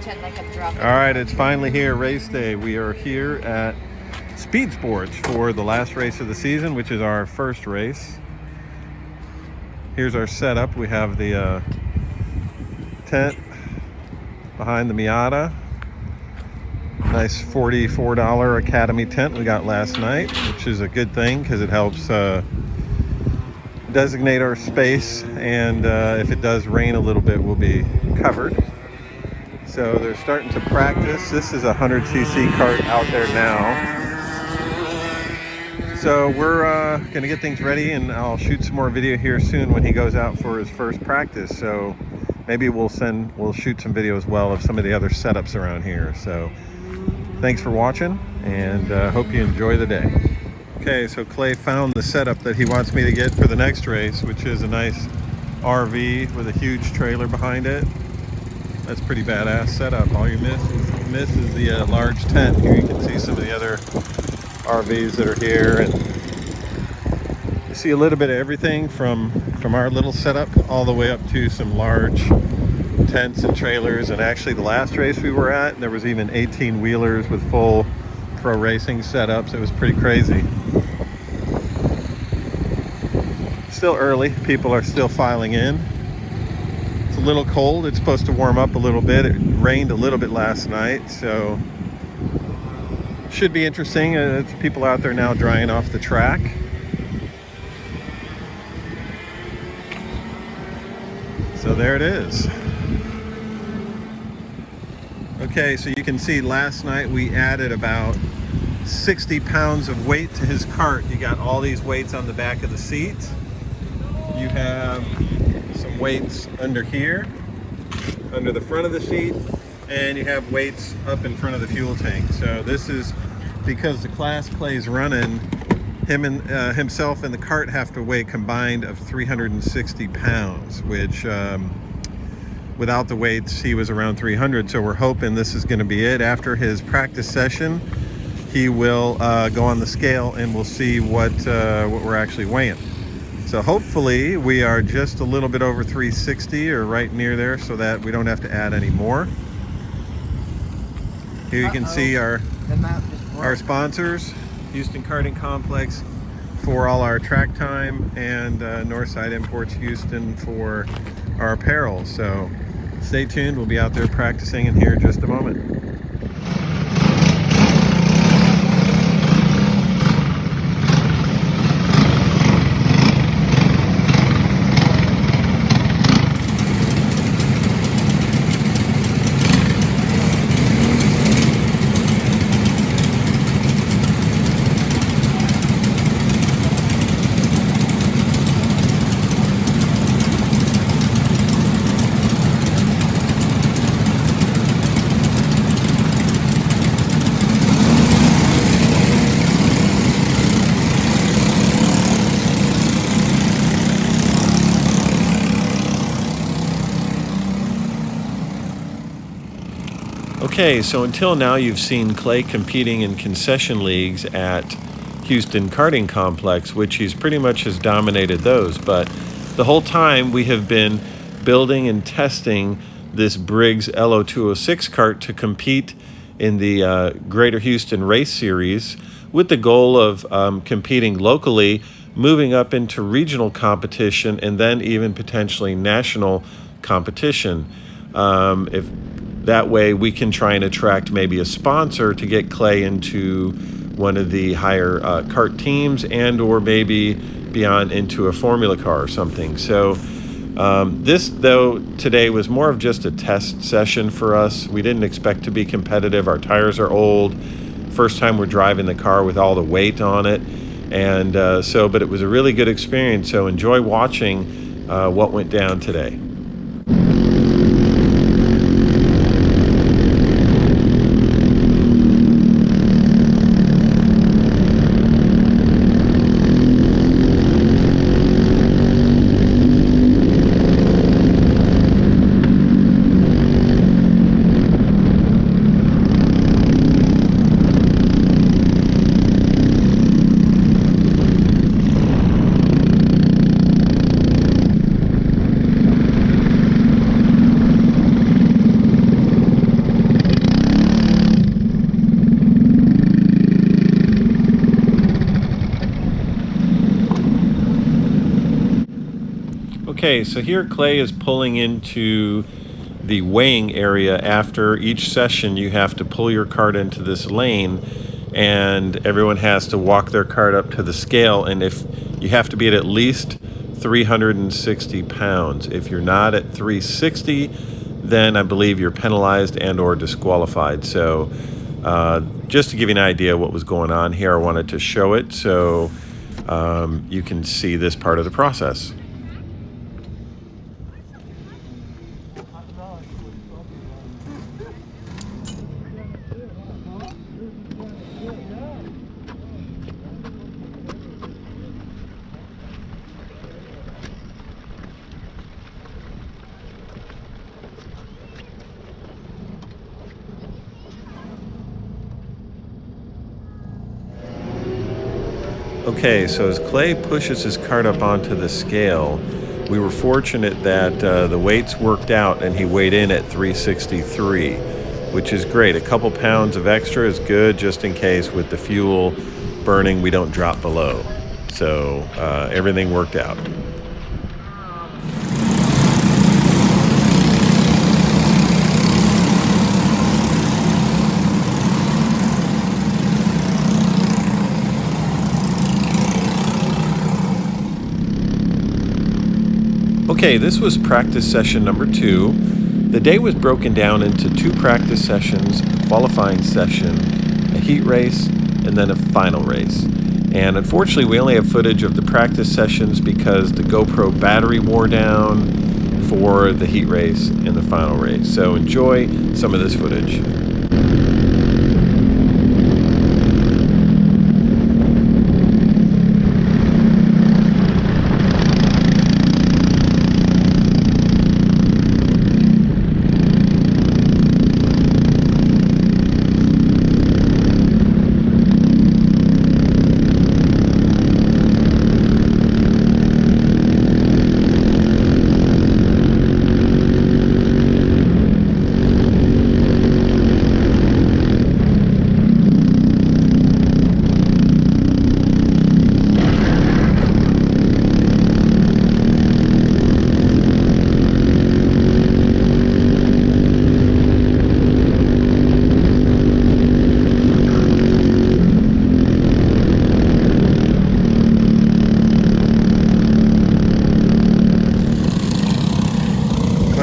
pretend like I'm dropping. All right, it's finally here, race day. We are here at Speed Sports for the last race of the season, which is our first race. Here's our setup. We have the tent behind the Miata. Nice $44 Academy tent we got last night, which is a good thing because it helps designate our space, and if it does rain a little bit, we'll be covered. So they're starting to practice. This is a 100cc kart out there now. So we're going to get things ready, and I'll shoot some more video here soon when he goes out for his first practice. So maybe we'll shoot some video as well of some of the other setups around here. So thanks for watching, and hope you enjoy the day. Okay, so Clay found the setup that he wants me to get for the next race, which is a nice RV with a huge trailer behind it. That's pretty badass setup. All you miss is the large tent. Here you can see some of the other RVs that are here, and you see a little bit of everything from our little setup all the way up to some large tents and trailers. And actually the last race we were at, there was even 18 wheelers with full pro racing setups. It was pretty crazy. Still early, people are still filing in. It's a little cold. It's supposed to warm up a little bit. It rained a little bit last night, so should be interesting. It's people out there now drying off the track. So there it is. Okay, so you can see last night we added about 60 pounds of weight to his cart. You got all these weights on the back of the seat. You have some weights under here, under the front of the seat, and you have weights up in front of the fuel tank. So this is because the class Clay's running, himself and the cart have to weigh combined of 360 pounds, which without the weights he was around 300. So we're hoping this is going to be it. After his practice session, he will go on the scale and we'll see what we're actually weighing. So hopefully we are just a little bit over 360 or right near there, so that we don't have to add any more. Here you can see our sponsors, Houston Karting Complex for all our track time, and Northside Imports Houston for our apparel. So stay tuned, we'll be out there practicing in here in just a moment. Okay, so until now you've seen Clay competing in concession leagues at Houston Karting Complex, which he's pretty much has dominated those. But the whole time we have been building and testing this Briggs L0206 kart to compete in the Greater Houston Race Series, with the goal of competing locally, moving up into regional competition, and then even potentially national competition. If that way we can try and attract maybe a sponsor to get Clay into one of the higher kart teams, and or maybe beyond into a formula car or something. So this, though, today was more of just a test session for us. We didn't expect to be competitive. Our tires are old. First time we're driving the car with all the weight on it. And but it was a really good experience. So enjoy watching what went down today. Okay, so here Clay is pulling into the weighing area. After each session, you have to pull your cart into this lane, and everyone has to walk their cart up to the scale. And if you have to be at least 360 pounds. If you're not at 360, then I believe you're penalized and or disqualified. So just to give you an idea of what was going on here, I wanted to show it so you can see this part of the process. Okay, so as Clay pushes his cart up onto the scale, we were fortunate that the weights worked out and he weighed in at 363, which is great. A couple pounds of extra is good just in case with the fuel burning we don't drop below. So everything worked out. Okay, this was practice session number 2. The day was broken down into 2 practice sessions, a qualifying session, a heat race, and then a final race. And unfortunately, we only have footage of the practice sessions because the GoPro battery wore down for the heat race and the final race. So enjoy some of this footage.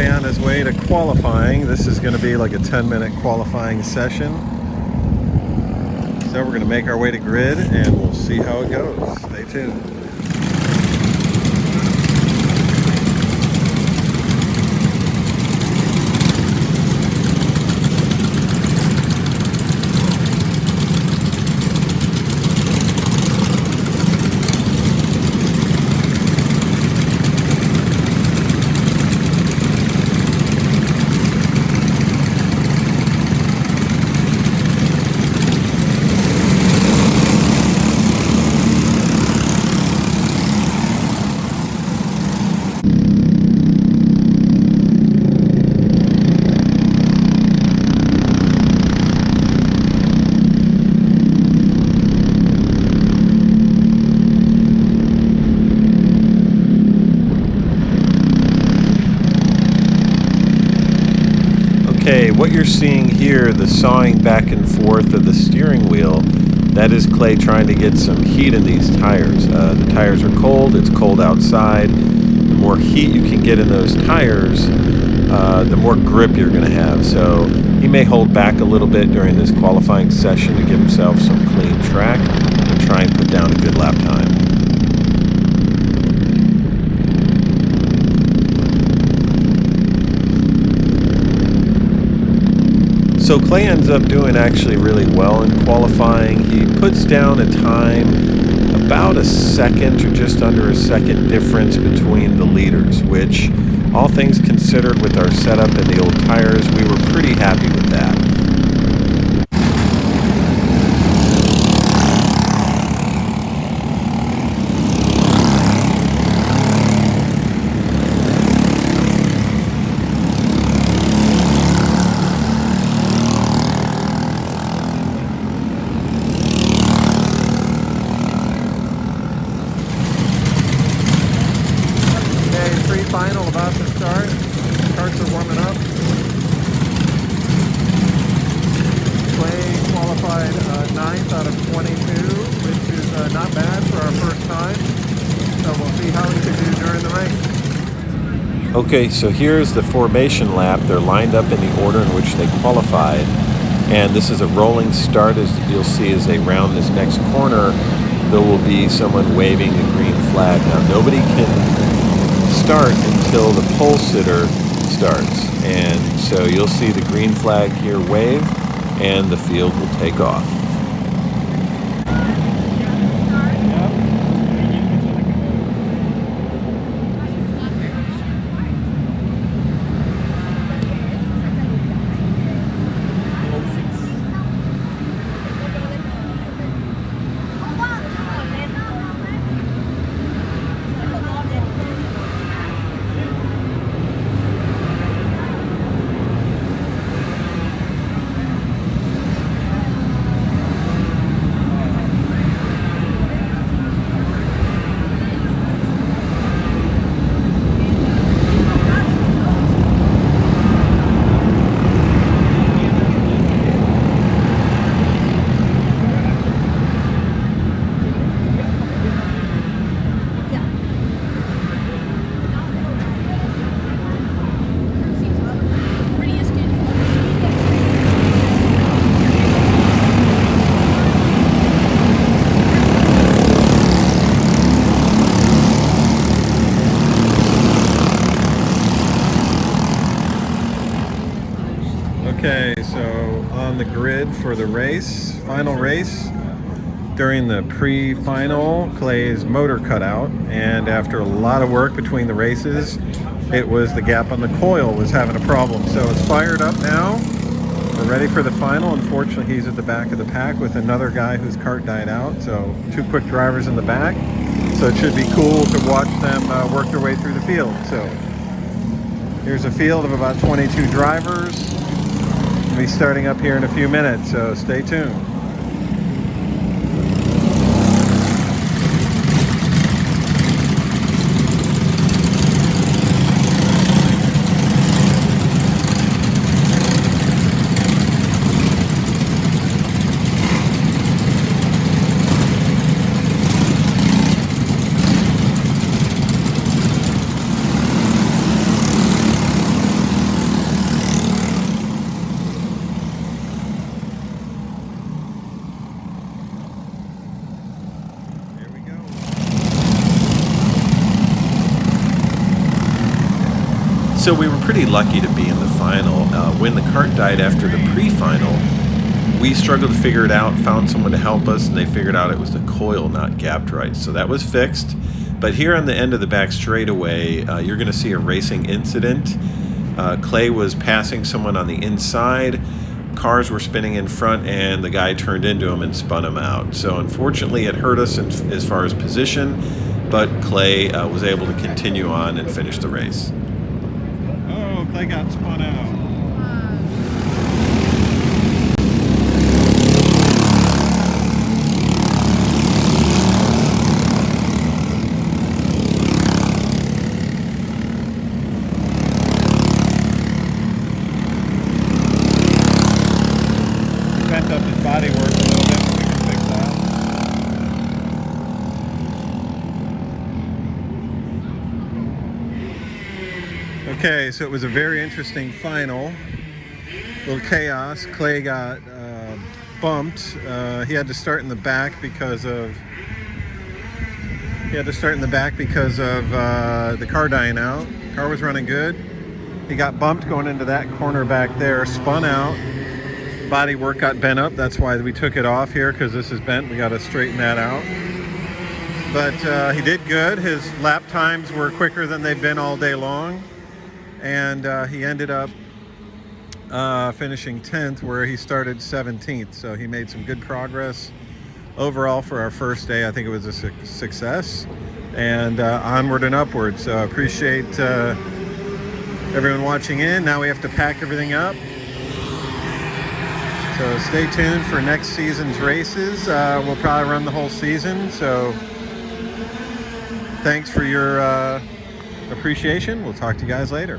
On his way to qualifying. This is going to be like a 10-minute qualifying session. So we're going to make our way to grid and we'll see how it goes. Stay tuned. Okay, what you're seeing here, the sawing back and forth of the steering wheel, that is Clay trying to get some heat in these tires. The tires are cold, it's cold outside. The more heat you can get in those tires, the more grip you're going to have. So he may hold back a little bit during this qualifying session to give himself some clean track and try and put down a good lap time. So Clay ends up doing actually really well in qualifying. He puts down a time about a second or just under a second difference between the leaders, which all things considered with our setup and the old tires, we were pretty happy with that. Okay, so here's the formation lap. They're lined up in the order in which they qualified. And this is a rolling start. As you'll see as they round this next corner, there will be someone waving the green flag. Now, nobody can start until the pole sitter starts. And so you'll see the green flag here wave, and the field will take off. Okay, so on the grid for the race, final race, during the pre-final, Clay's motor cut out, and after a lot of work between the races, it was the gap on the coil was having a problem. So it's fired up now. We're ready for the final. Unfortunately, he's at the back of the pack with another guy whose cart died out. So 2 quick drivers in the back. So it should be cool to watch them work their way through the field. So here's a field of about 22 drivers. We'll be starting up here in a few minutes, so stay tuned. So we were pretty lucky to be in the final. When the cart died after the pre-final, we struggled to figure it out, found someone to help us, and they figured out it was the coil not gapped right. So that was fixed. But here on the end of the back straightaway, you're going to see a racing incident. Clay was passing someone on the inside. Cars were spinning in front, and the guy turned into him and spun him out. So unfortunately, it hurt us as far as position, but Clay was able to continue on and finish the race. Oh, Clay got spun out. Bent up his body work a little bit, but we can fix that. Okay, so it was a very interesting final. A little chaos. Clay got bumped. He had to start in the back because of the car dying out. Car was running good. He got bumped going into that corner back there, spun out. Body work got bent up. That's why we took it off here, because this is bent. We got to straighten that out. But he did good. His lap times were quicker than they've been all day long. And he ended up finishing 10th, where he started 17th. So he made some good progress overall for our first day. I think it was a success, and onward and upward. So I appreciate everyone watching in. Now we have to pack everything up. So stay tuned for next season's races. We'll probably run the whole season. So thanks for your appreciation. We'll talk to you guys later.